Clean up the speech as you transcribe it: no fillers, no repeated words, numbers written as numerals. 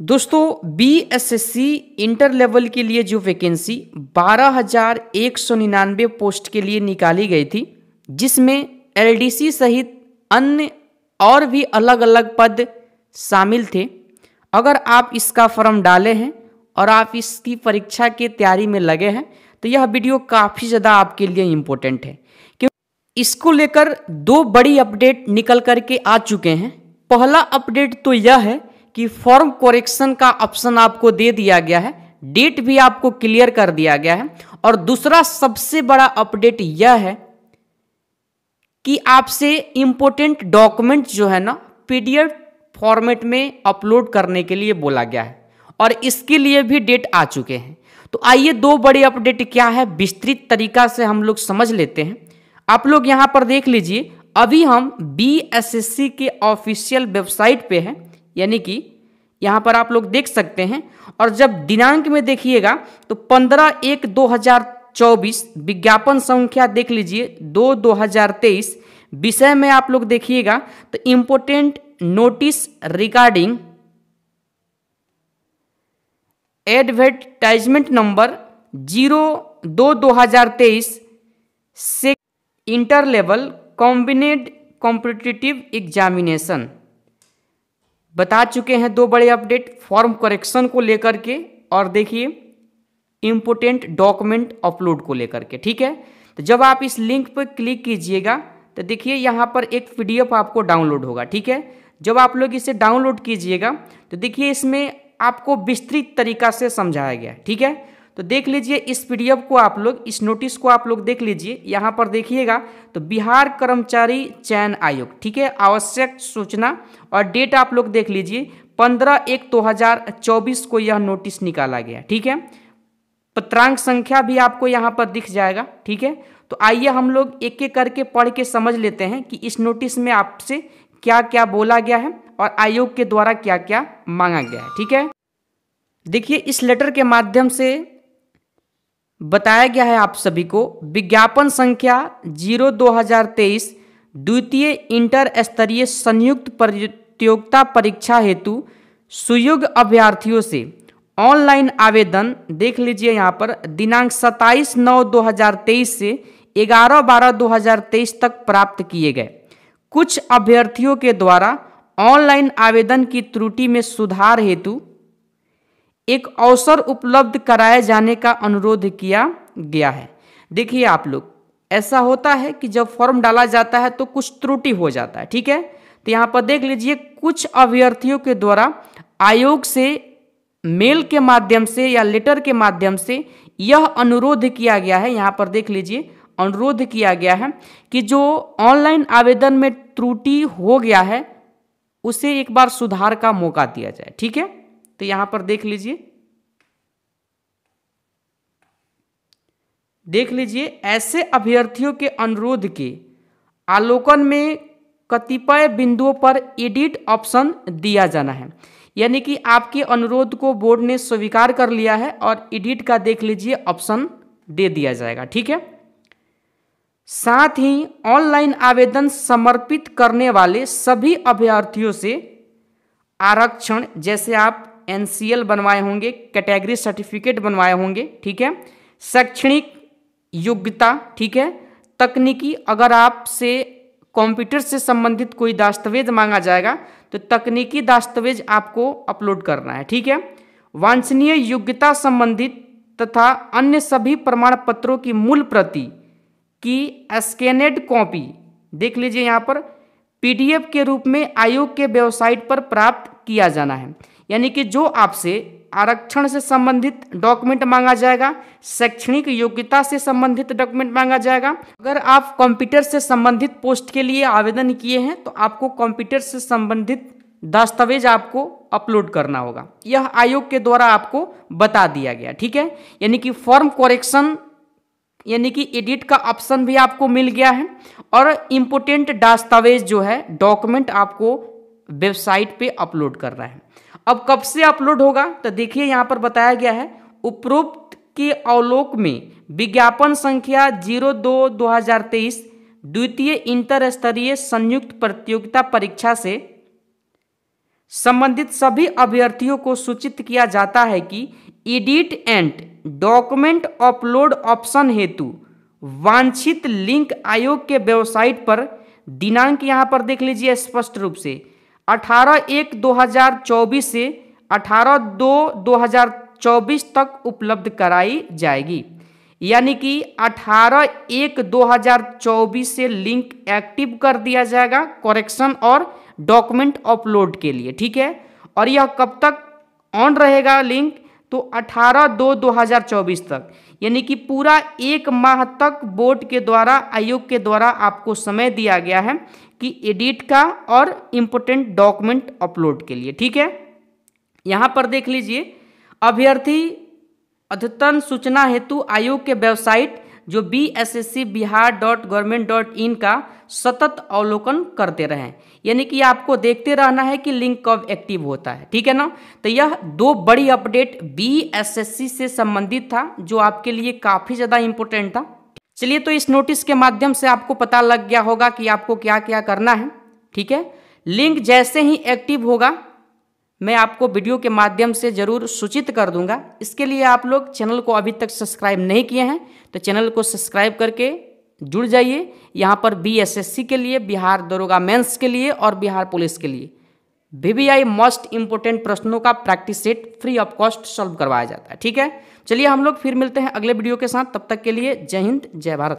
दोस्तों BSSC inter level के लिए जो वैकेंसी 12,199 पोस्ट के लिए निकाली गई थी, जिसमें एलडीसी सहित अन्य और भी अलग अलग पद शामिल थे। अगर आप इसका फॉर्म डाले हैं और आप इसकी परीक्षा की तैयारी में लगे हैं तो यह वीडियो काफ़ी ज़्यादा आपके लिए इम्पोर्टेंट है, क्योंकि इसको लेकर दो बड़ी अपडेट निकल करके आ चुके हैं। पहला अपडेट तो यह है कि फॉर्म करेक्शन का ऑप्शन आपको दे दिया गया है, डेट भी आपको क्लियर कर दिया गया है। और दूसरा सबसे बड़ा अपडेट यह है कि आपसे इंपॉर्टेंट डॉक्यूमेंट जो है ना पीडीएफ फॉर्मेट में अपलोड करने के लिए बोला गया है और इसके लिए भी डेट आ चुके हैं। तो आइए दो बड़े अपडेट क्या है विस्तृत तरीका से हम लोग समझ लेते हैं। आप लोग यहाँ पर देख लीजिए, अभी हम बीएसएससी के ऑफिशियल वेबसाइट पे हैं, यानी कि यहाँ पर आप लोग देख सकते हैं। और जब दिनांक में देखिएगा तो 15/1/2024 विज्ञापन संख्या देख लीजिए 2/2023। विषय में आप लोग देखिएगा तो important notice regarding advertisement number 02/2023 से इंटर लेवल कॉम्बिनेड कॉम्पिटिटिव एग्जामिनेशन बता चुके हैं। दो बड़े अपडेट फॉर्म करेक्शन को लेकर के और देखिए इम्पोर्टेंट डॉक्यूमेंट अपलोड को लेकर के, ठीक है। तो जब आप इस लिंक पर क्लिक कीजिएगा तो देखिए यहाँ पर एक पीडीएफ आपको डाउनलोड होगा, ठीक है। जब आप लोग इसे डाउनलोड कीजिएगा तो देखिए इसमें आपको विस्तृत तरीका से समझाया गया है, ठीक है। तो देख लीजिए इस पीडीएफ को आप लोग, इस नोटिस को आप लोग देख लीजिए। यहाँ पर देखिएगा तो बिहार कर्मचारी चयन आयोग, ठीक है, आवश्यक सूचना और डेट आप लोग देख लीजिए 15/1/2024 को यह नोटिस निकाला गया, ठीक है। पत्रांक संख्या भी आपको यहाँ पर दिख जाएगा, ठीक है। तो आइए हम लोग एक एक करके पढ़ के समझ लेते हैं कि इस नोटिस में आपसे क्या क्या बोला गया है और आयोग के द्वारा क्या क्या मांगा गया है, ठीक है। देखिए इस लेटर के माध्यम से बताया गया है आप सभी को विज्ञापन संख्या 02/2023 द्वितीय इंटर स्तरीय संयुक्त प्रतियोगिता परीक्षा हेतु सुयोग्य अभ्यर्थियों से ऑनलाइन आवेदन देख लीजिए यहाँ पर दिनांक 27/9/2023 से 11/12/2023 तक प्राप्त किए गए। कुछ अभ्यर्थियों के द्वारा ऑनलाइन आवेदन की त्रुटि में सुधार हेतु एक अवसर उपलब्ध कराए जाने का अनुरोध किया गया है। देखिए आप लोग, ऐसा होता है कि जब फॉर्म डाला जाता है तो कुछ त्रुटि हो जाता है, ठीक है। तो यहाँ पर देख लीजिए कुछ अभ्यर्थियों के द्वारा आयोग से मेल के माध्यम से या लेटर के माध्यम से यह अनुरोध किया गया है। यहाँ पर देख लीजिए अनुरोध किया गया है कि जो ऑनलाइन आवेदन में त्रुटि हो गया है उसे एक बार सुधार का मौका दिया जाए, ठीक है। तो यहां पर देख लीजिए ऐसे अभ्यर्थियों के अनुरोध के आलोकन में कतिपय बिंदुओं पर एडिट ऑप्शन दिया जाना है, यानी कि आपके अनुरोध को बोर्ड ने स्वीकार कर लिया है और एडिट का देख लीजिए ऑप्शन दे दिया जाएगा, ठीक है। साथ ही ऑनलाइन आवेदन समर्पित करने वाले सभी अभ्यर्थियों से आरक्षण, जैसे आप एनसीएल बनवाए होंगे, कैटेगरी सर्टिफिकेट बनवाए होंगे, ठीक है, शैक्षणिक योग्यता, ठीक है, तकनीकी, अगर आपसे कंप्यूटर से संबंधित कोई दस्तावेज मांगा जाएगा तो तकनीकी दस्तावेज आपको अपलोड करना है, ठीक है। वांछनीय योग्यता संबंधित तथा अन्य सभी प्रमाण पत्रों की मूल प्रति की स्कैनेड कॉपी देख लीजिए यहाँ पर पीडीएफ के रूप में आयोग के वेबसाइट पर प्राप्त किया जाना है। यानी कि जो आपसे आरक्षण से संबंधित डॉक्यूमेंट मांगा जाएगा, शैक्षणिक योग्यता से संबंधित डॉक्यूमेंट मांगा जाएगा। अगर आप कंप्यूटर से संबंधित पोस्ट के लिए आवेदन किए हैं तो आपको कंप्यूटर से संबंधित दस्तावेज आपको अपलोड करना होगा, यह आयोग के द्वारा आपको बता दिया गया, ठीक है। यानी कि फॉर्म करेक्शन यानी कि एडिट का ऑप्शन भी आपको मिल गया है और इम्पोर्टेंट दस्तावेज जो है डॉक्यूमेंट आपको वेबसाइट पे अपलोड करना है। अब कब से अपलोड होगा तो देखिए यहाँ पर बताया गया है उपरोक्त के अवलोक में विज्ञापन संख्या 02/2023 द्वितीय इंटर स्तरीय संयुक्त प्रतियोगिता परीक्षा से संबंधित सभी अभ्यर्थियों को सूचित किया जाता है कि edit and document upload option हेतु वांछित लिंक आयोग के वेबसाइट पर दिनांक यहाँ पर देख लीजिए स्पष्ट रूप से 18/1/2024 से 18/2/2024 तक उपलब्ध कराई जाएगी। यानी कि 18/1/2024 से लिंक एक्टिव कर दिया जाएगा करेक्शन और डॉक्यूमेंट अपलोड के लिए, ठीक है। और यह कब तक ऑन रहेगा लिंक, तो 18/2/2024 तक, यानी कि पूरा 1 माह तक बोर्ड के द्वारा, आयोग के द्वारा आपको समय दिया गया है कि एडिट का और इम्पोर्टेंट डॉक्यूमेंट अपलोड के लिए, ठीक है। यहाँ पर देख लीजिए अभ्यर्थी अद्यतन सूचना हेतु आयोग के वेबसाइट जो bsscbihar.government.in का सतत अवलोकन करते रहें, यानी कि आपको देखते रहना है कि लिंक कब एक्टिव होता है, ठीक है ना। तो यह 2 बड़ी अपडेट BSSC से संबंधित था जो आपके लिए काफ़ी ज़्यादा इम्पोर्टेंट था। चलिए, तो इस नोटिस के माध्यम से आपको पता लग गया होगा कि आपको क्या क्या करना है, ठीक है। लिंक जैसे ही एक्टिव होगा मैं आपको वीडियो के माध्यम से ज़रूर सूचित कर दूंगा। इसके लिए आप लोग चैनल को अभी तक सब्सक्राइब नहीं किए हैं तो चैनल को सब्सक्राइब करके जुड़ जाइए। यहाँ पर BSSC के लिए, बिहार दरोगा मेंस के लिए और बिहार पुलिस के लिए VVI मोस्ट इम्पोर्टेंट प्रश्नों का practice set free of cost solve करवाया जाता है, ठीक है। चलिए हम लोग फिर मिलते हैं अगले वीडियो के साथ, तब तक के लिए जय हिंद जय भारत।